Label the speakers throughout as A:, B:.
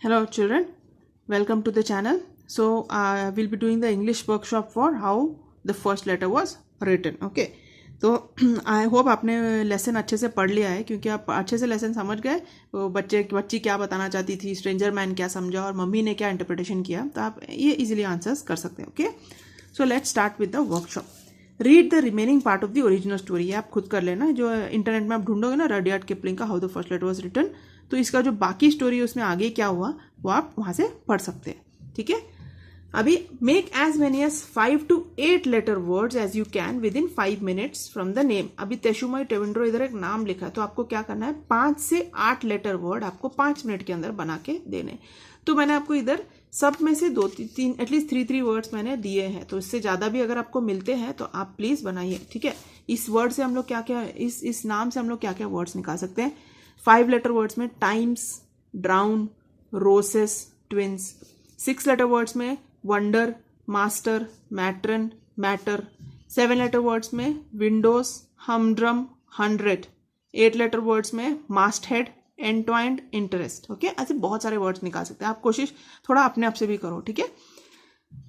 A: Hello children, welcome to the channel. So we'll be doing the English workshop for how the first letter was written. Okay, तो I hope आपने lesson अच्छे से पढ़ लिया है, क्योंकि आप अच्छे से लेसन समझ गए बच्ची क्या बताना चाहती थी, स्ट्रेंजर मैन क्या समझा और मम्मी ने क्या इंटरप्रिटेशन किया, तो आप ये इजीली आंसर्स कर सकते हैं. Okay, so let's start with the workshop. Read the remaining part of the original story. आप खुद कर लेना, जो इंटरनेट में आप ढूंढोगे ना रडियार्ड किपलिंग का how the first letter was written, तो इसका जो बाकी स्टोरी है उसमें आगे क्या हुआ वो आप वहां से पढ़ सकते हैं. ठीक है, अभी make as many as 5 to 8 letter words as you can within 5 minutes from the name. अभी तेशुमय टेविंड्रो इधर एक नाम लिखा है, तो आपको क्या करना है, 5 से 8 लेटर वर्ड आपको 5 मिनट के अंदर बना के देने. तो मैंने आपको इधर सब में से 2-3 एटलीस्ट 3 वर्ड्स मैंने दिए हैं, तो इससे ज्यादा भी अगर आपको मिलते हैं तो आप प्लीज बनाइए. ठीक है, इस वर्ड से हम लोग क्या क्या इस नाम से हम लोग क्या क्या वर्ड्स निकाल सकते हैं. 5 लेटर वर्ड्स में times, drown, roses, twins. 6 letter words में wonder, master, matron, matter. 7 letter words में विंडोज, हमड्रम, 100. 8 लेटर वर्ड्स में masthead, entwined, interest. Okay, ऐसे बहुत सारे वर्ड्स निकाल सकते हैं. आप कोशिश थोड़ा अपने आप से भी करो. ठीक है,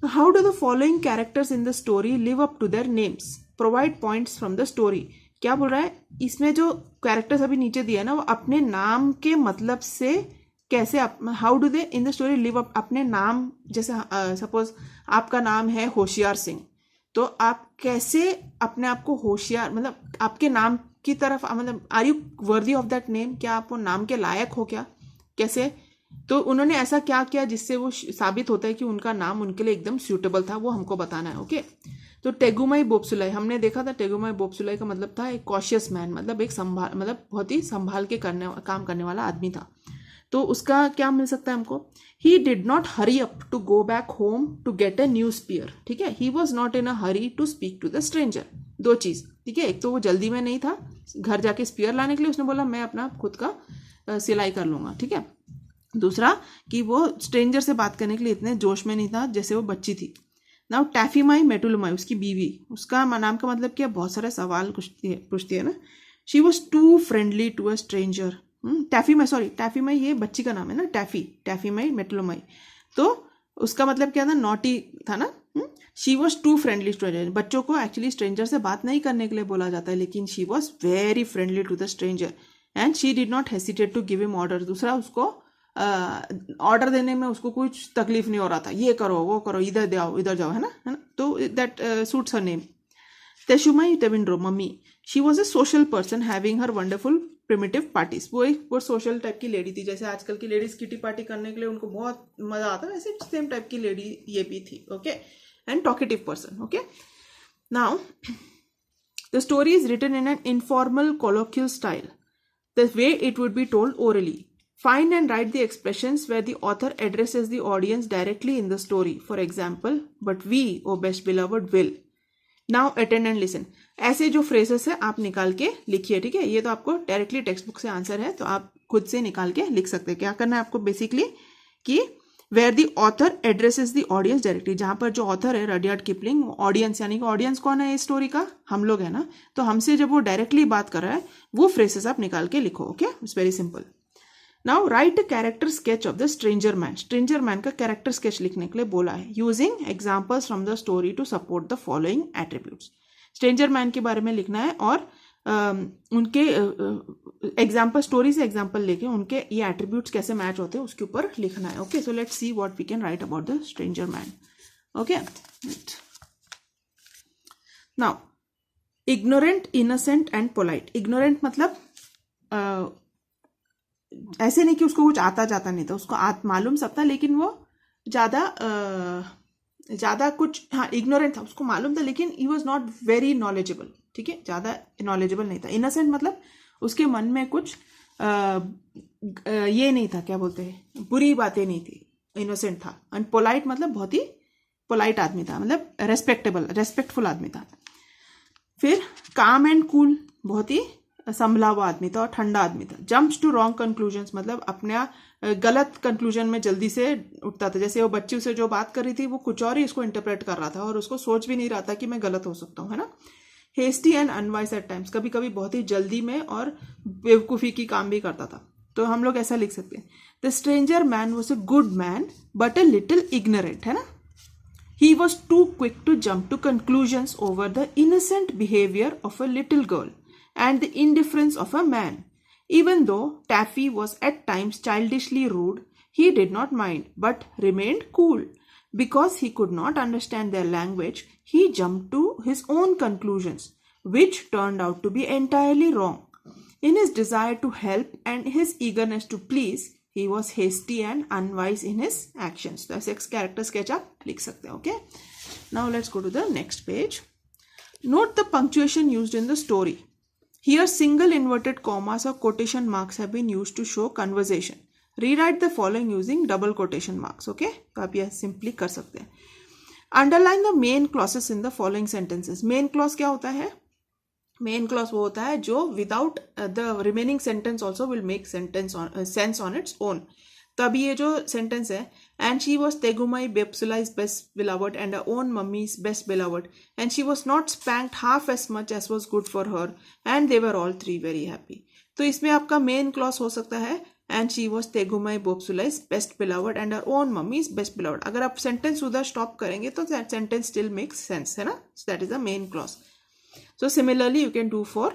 A: how do the following characters in the story live up to their names, provide points from the story. क्या बोल रहा है, इसमें जो कैरेक्टर्स अभी नीचे दिया है ना, वो अपने नाम के मतलब से कैसे, how do they in the story live up, अपने नाम, जैसे सपोज आपका नाम है होशियार सिंह, तो आप कैसे अपने आप को होशियार, मतलब आपके नाम की तरफ, मतलब are you worthy of that name, क्या आप वो नाम के लायक हो क्या, कैसे. तो उन्होंने ऐसा क्या किया जिससे वो साबित होता है कि उनका नाम उनके लिए एकदम सूटेबल था, वो हमको बताना है. ओके, तो टेगुमई बोप्सुलाई हमने देखा था. टेगुमई बोप्सुलाई का मतलब था एक कॉशियस मैन, मतलब एक मतलब बहुत ही संभाल के काम करने वाला आदमी था. तो उसका क्या मिल सकता है हमको, he did not hurry up to go back home to get a new spear. ठीक है, he was not in a hurry to speak to the stranger. 2 चीज. ठीक है, एक तो वो जल्दी में नहीं था घर जाके स्पीयर लाने के लिए, उसने बोला मैं अपना खुद का सिलाई कर लूंगा. ठीक है, दूसरा कि वो स्ट्रेंजर से बात करने के लिए इतने जोश में नहीं था जैसे वो बच्ची थी. नाउ टैफीमाई मेटुलुमाई, उसकी बीवी, उसका नाम का मतलब क्या, बहुत सारे सवाल पूछती है ना. She was too friendly to a stranger. Taffimai ये बच्ची का नाम है ना, टैफीमाई मेटुलुमाई, तो उसका मतलब क्या था, नॉटी था ना. She was too friendly stranger. बच्चों को एक्चुअली स्ट्रेंजर से बात नहीं करने के लिए बोला जाता है, लेकिन she was very friendly to the stranger and she did not hesitate to give him order. दूसरा, उसको ऑर्डर देने में उसको कुछ तकलीफ नहीं हो रहा था, ये करो वो करो, इधर जाओ, है ना. तो that suits her name. Teshumai Tewindrow mummy, she was a social person having her wonderful primitive parties. वो सोशल टाइप की लेडी थी, जैसे आजकल की लेडीज किटी पार्टी करने के लिए उनको बहुत मजा आता है, वैसे सेम टाइप की लेडी ये भी थी. Okay, and talkative person. Okay, now the story is written in an informal colloquial style, the way it would be told orally. Find and write the expressions where the author addresses the audience directly in the story. For example, but we, oh best beloved, will. Now attend and listen. ऐसे जो phrases है आप निकाल के लिखिए. ठीक है, ये तो आपको डायरेक्टली टेक्स्ट बुक से आंसर है, तो आप खुद से निकाल के लिख सकते हैं. क्या करना है आपको बेसिकली, कि where the author addresses the audience directly, जहां पर जो ऑथर है रडियार्ड किपलिंग, ऑडियंस यानी कि ऑडियंस कौन है इस स्टोरी का, हम लोग है ना, तो हमसे जब वो डायरेक्टली बात कर रहा है वो phrases आप निकाल के लिखो. Okay, it's very simple. Now write a character sketch of the stranger man. Stranger man का कैरेक्टर स्केच लिखने के लिए बोला है, using examples from the story to support the following attributes. Stranger man के बारे में लिखना है और उनके एग्जाम्पल, स्टोरी से एग्जाम्पल लेके उनके ये एट्रीब्यूट्स कैसे मैच होते हैं उसके ऊपर लिखना है. Okay, so let's see what we can write about the stranger man. Okay, now ignorant, innocent and polite. Ignorant मतलब ऐसे नहीं कि उसको कुछ आता जाता नहीं था, उसको मालूम सब था, लेकिन वो ज्यादा कुछ, हाँ इग्नोरेंट था, उसको मालूम था लेकिन ही वॉज नॉट वेरी नॉलेजेबल. ठीक है, ज्यादा नॉलेजेबल नहीं था. इनोसेंट मतलब उसके मन में कुछ ये नहीं था, क्या बोलते हैं, बुरी बातें नहीं थी, इनोसेंट था. एंड पोलाइट मतलब बहुत ही पोलाइट आदमी था, मतलब रेस्पेक्टफुल आदमी था. फिर काम एंड कूल, बहुत ही संभला हुआ आदमी था और ठंडा आदमी था. जंप्स टू रॉन्ग कंक्लूजन्स मतलब अपना गलत कंक्लूजन में जल्दी से उठता था, जैसे वो बच्ची से जो बात कर रही थी वो कुछ और ही इसको इंटरप्रेट कर रहा था और उसको सोच भी नहीं रहा था कि मैं गलत हो सकता हूँ, है ना. Hasty and unwise at times, कभी कभी बहुत ही जल्दी में और बेवकूफ़ी की काम भी करता था. तो हम लोग ऐसा लिख सकते हैं, The stranger man was a good man, but a little ignorant, है ना? He was too quick to jump to conclusions over the innocent behavior of a little girl and the indifference of a man. Even though Taffy was at times childishly rude, he did not mind, but remained cool. Because he could not understand their language, he jumped to his own conclusions, which turned out to be entirely wrong. In his desire to help and his eagerness to please, he was hasty and unwise in his actions. So ऐसे character sketch आप लिख सकते हैं. Okay. Now let's go to the next page. Note the punctuation used in the story. Here single inverted commas or quotation marks have been used to show conversation. Rewrite the following using double quotation marks. Okay. तो आप यह simply कर सकते हैं. Underline the main clauses in the following sentences. Main clause क्या होता है? Main clause वो होता है जो without the remaining sentence also will make sense on its own. तो अभी ये जो सेंटेंस है, and she was Tegumai Bopsulai's best beloved and her own mummy's best beloved and she was not spanked half as much as was good for her and they were all three very happy. तो इसमें आपका main clause हो सकता है and she was Tegumai Bopsulai's best beloved and her own mummy's best beloved. अगर आप sentence उधर stop करेंगे तो सेंटेंस स्टिल मेक्स सेंस, है ना? So that is the main clause. So similarly, you can do for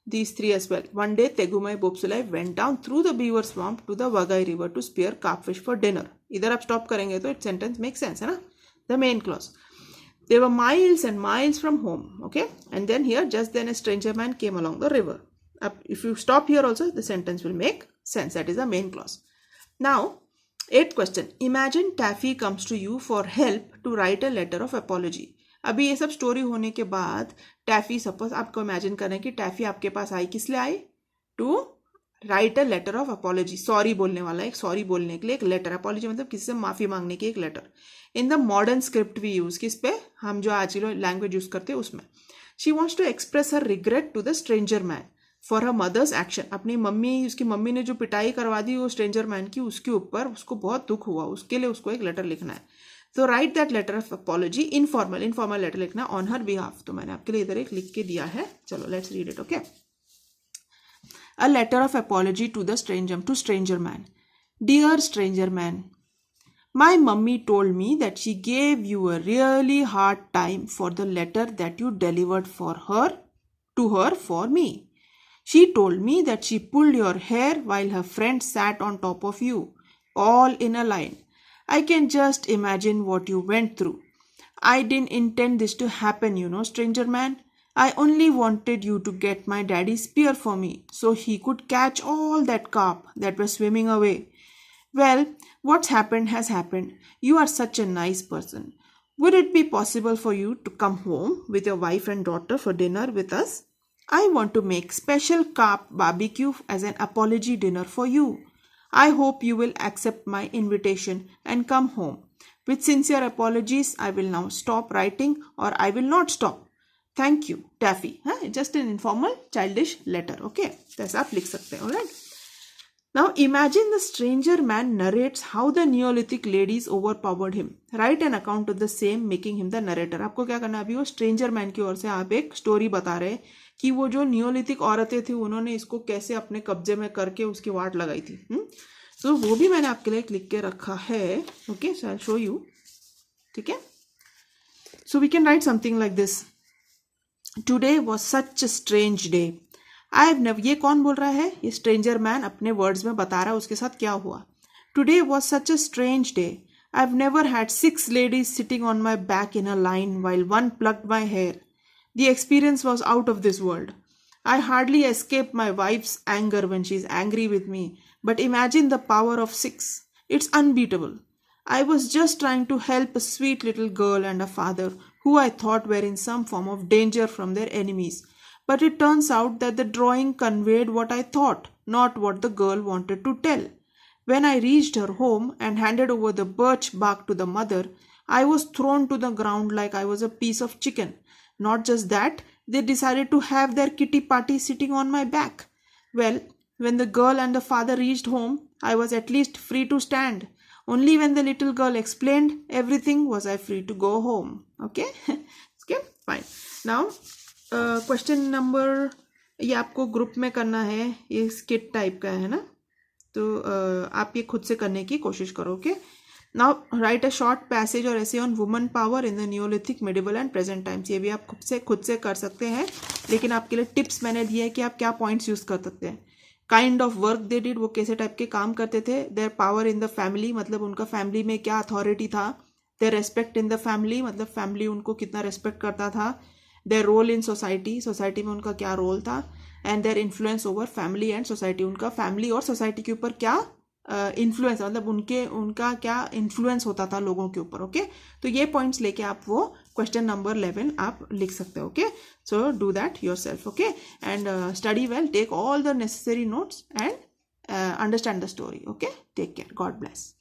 A: these three as well. One day, Tegumai Bopsulai went down through the beaver swamp to the Vagai river to spear carpfish for dinner. इधर आप stop करेंगे तो it sentence makes sense, है ना? The main clause. They were miles and miles from home. Okay, and then here, just then a stranger man came along the river. If you stop here also, the sentence will make sense. That is the main clause. Now, 8th question. Imagine Taffy comes to you for help to write a letter of apology. अभी ये सब story होने के बाद टैफी, suppose आपको imagine करें कि टैफी आपके पास आई, किस लिए आई? To write a letter of apology. Sorry बोलने वाला, एक सॉरी बोलने के लिए एक लेटर. अपॉलॉजी मतलब किसी से माफी मांगने की एक letter. In the modern script we use, किस पे? हम जो आज लैंग्वेज यूज करते हैं उसमें. She wants to express her regret to the stranger man for her mother's action. अपनी मम्मी, उसकी मम्मी ने जो पिटाई करवा दी वो स्ट्रेंजर मैन की, उसके ऊपर उसको बहुत दुख हुआ, उसके लिए उसको एक लेटर लिखना है. तो write that letter of apology. Informal letter लिखना ऑन हर बिहाफ. तो मैंने आपके लिए इधर एक लिख के दिया है. चलो let's read it. Okay. A letter of apology to the stranger man. Dear stranger man, my mummy told me that she gave you a really hard time for the letter that you delivered to her for me. She told me that she pulled your hair while her friend sat on top of you, all in a line. I can just imagine what you went through. I didn't intend this to happen, stranger man. I only wanted you to get my daddy's spear for me so he could catch all that carp that were swimming away. Well, what's happened has happened. You are such a nice person. Would it be possible for you to come home with your wife and daughter for dinner with us? I want to make special carp barbecue as an apology dinner for you. I hope you will accept my invitation and come home. With sincere apologies, I will now stop writing or I will not stop. Thank you, Taffy. Just an informal, childish letter. Okay, that's आप लिख सकते हैं. Alright. Now imagine the stranger man narrates how the Neolithic ladies overpowered him. Write an account of the same, making him the narrator. आपको क्या करना है? अभी वो स्ट्रेंजर मैन की ओर से आप एक स्टोरी बता रहे हैं कि वो जो नियोलिथिक औरतें थी उन्होंने इसको कैसे अपने कब्जे में करके उसकी वाट लगाई थी. तो वो भी मैंने आपके लिए लिख के रखा है. Okay, so I show you. ठीक है. So we can write something like this. Today was such a strange day. I have never. ये कौन बोल रहा है? ये स्ट्रेंजर मैन अपने वर्ड्स में बता रहा है उसके साथ क्या हुआ. Today was such a strange day. I have never had 6 ladies sitting on my back in a line while one plucked my hair. The experience was out of this world. I hardly escape my wife's anger when she's angry with me, but imagine the power of 6. It's unbeatable. I was just trying to help a sweet little girl and a father who I thought were in some form of danger from their enemies. But it turns out that the drawing conveyed what I thought, not what the girl wanted to tell. When I reached her home and handed over the birch bark to the mother, I was thrown to the ground like I was a piece of chicken. Not just that, they decided to have their kitty party sitting on my back. Well, when the girl and the father reached home, I was at least free to stand. Only when the little girl explained everything was I free to go home. Okay? Okay, fine. Now, question number, ये आपको group में करना है. ये skit type का है ना. तो आप ये खुद से करने की कोशिश करो. Okay, now write a short passage और ऐसे on woman power in the Neolithic, medieval and present times. ये भी आप खुद से कर सकते हैं, लेकिन आपके लिए टिप्स मैंने दिए हैं कि आप क्या पॉइंट्स यूज कर सकते हैं. Kind of work they did, वो कैसे टाइप के काम करते थे. Their power in the family, मतलब उनका फैमिली में क्या अथॉरिटी था. Their respect in the family, मतलब फैमिली उनको कितना रेस्पेक्ट करता था. Their role in society, society में उनका क्या रोल था. And their influence over family and society, उनका फैमिली और सोसाइटी के ऊपर क्या इन्फ्लुएंस, मतलब उनका क्या इन्फ्लुएंस होता था लोगों के ऊपर. ओके, तो ये पॉइंट्स लेके आप वो क्वेश्चन नंबर 11 आप लिख सकते हो. Okay, so do that yourself. Okay, and study well, take all the necessary notes and understand the story. Okay, take care, God bless.